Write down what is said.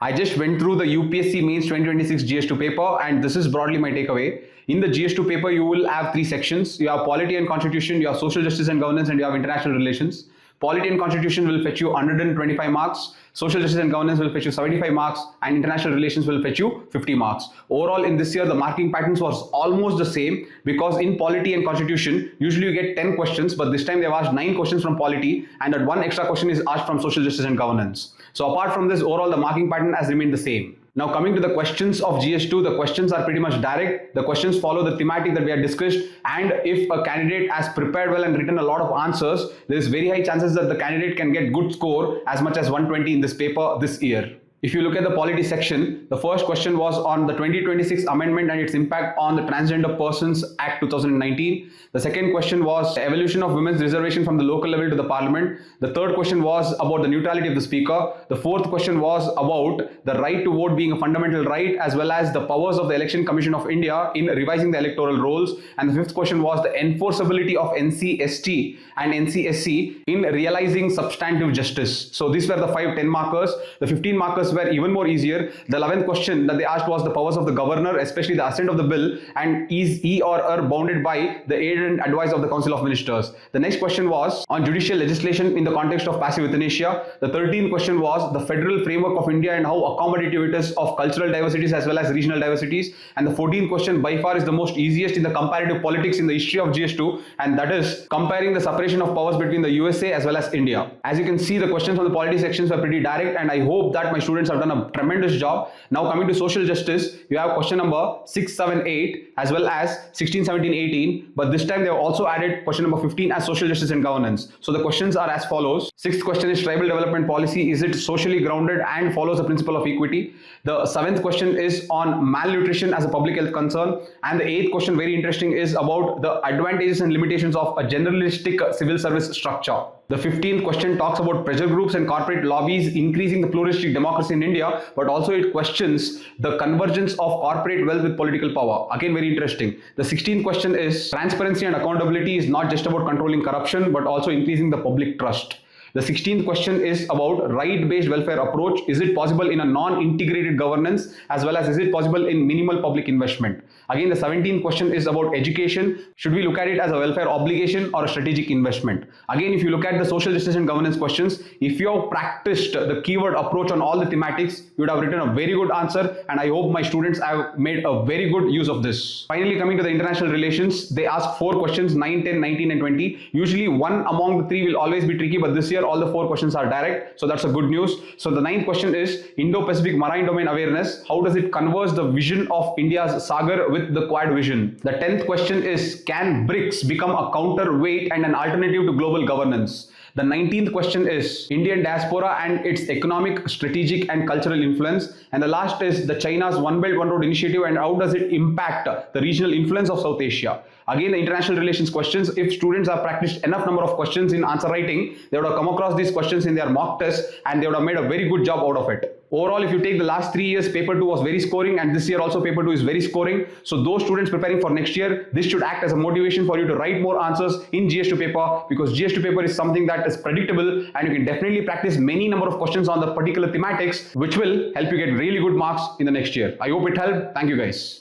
I just went through the UPSC Mains 2026 GS2 paper, and this is broadly my takeaway. In the GS2 paper, you will have three sections. You have Polity and Constitution, you have Social Justice and Governance, and you have International Relations. Polity and Constitution will fetch you 125 marks, Social Justice and Governance will fetch you 75 marks, and International Relations will fetch you 50 marks. Overall, in this year, the marking patterns was almost the same, because in Polity and Constitution, usually you get 10 questions, but this time they've asked 9 questions from Polity, and that one extra question is asked from Social Justice and Governance. So apart from this, overall, the marking pattern has remained the same. Now coming to the questions of GS2, the questions are pretty much direct. The questions follow the thematic that we had discussed, and if a candidate has prepared well and written a lot of answers, there is very high chances that the candidate can get good score as much as 120 in this paper this year. If you look at the polity section, the first question was on the 2026 amendment and its impact on the Transgender Persons Act 2019. The second question was the evolution of women's reservation from the local level to the parliament. The third question was about the neutrality of the speaker. The fourth question was about the right to vote being a fundamental right, as well as the powers of the Election Commission of India in revising the electoral rolls. And the fifth question was the enforceability of NCST and NCSC in realizing substantive justice. So these were the 5 10 markers. The 15 markers were even more easier. The 11th question that they asked was the powers of the governor, especially the assent of the bill, and is he or her bounded by the aid and advice of the Council of Ministers. The next question was on judicial legislation in the context of passive euthanasia. The 13th question was the federal framework of India and how accommodative it is of cultural diversities as well as regional diversities. And the 14th question by far is the most easiest in the comparative politics in the history of GS2, and that is comparing the separation of powers between the USA as well as India. As you can see, the questions from the polity sections were pretty direct, and I hope that my students have done a tremendous job. Now coming to social justice, you have question number 6, 7, 8 as well as 16, 17, 18, but this time they have also added question number 15 as social justice and governance. So the questions are as follows. Sixth question is tribal development policy. Is it socially grounded and follows the principle of equity? The 7th question is on malnutrition as a public health concern, and the 8th question, very interesting, is about the advantages and limitations of a generalistic civil service structure. The 15th question talks about pressure groups and corporate lobbies increasing the pluralistic democracy in India, but also it questions the convergence of corporate wealth with political power. Again, very interesting. The 16th question is transparency and accountability is not just about controlling corruption, but also increasing the public trust. The 16th question is about right-based welfare approach. Is it possible in a non-integrated governance, as well as is it possible in minimal public investment? Again, the 17th question is about education. Should we look at it as a welfare obligation or a strategic investment? Again, if you look at the social justice and governance questions, if you have practiced the keyword approach on all the thematics, you would have written a very good answer, and I hope my students have made a very good use of this. Finally, coming to the international relations, they ask 4 questions, 9, 10, 19 and 20. Usually one among the 3 will always be tricky, but this year all the 4 questions are direct, so that's a good news. So the 9th question is Indo-Pacific marine domain awareness. How does it converge the vision of India's Sagar with the Quad vision? The 10th question is, can BRICS become a counterweight and an alternative to global governance? The 19th question is Indian diaspora and its economic, strategic and cultural influence. And the last is the China's One Belt One Road initiative and how does it impact the regional influence of South Asia. Again, the international relations questions, if students have practiced enough number of questions in answer writing, they would have come across these questions in their mock test and they would have made a very good job out of it. Overall, if you take the last 3 years, paper 2 was very scoring, and this year also paper 2 is very scoring. So those students preparing for next year, this should act as a motivation for you to write more answers in GS2 paper, because GS2 paper is something that is predictable and you can definitely practice many number of questions on the particular thematics, which will help you get really good marks in the next year. I hope it helped. Thank you guys.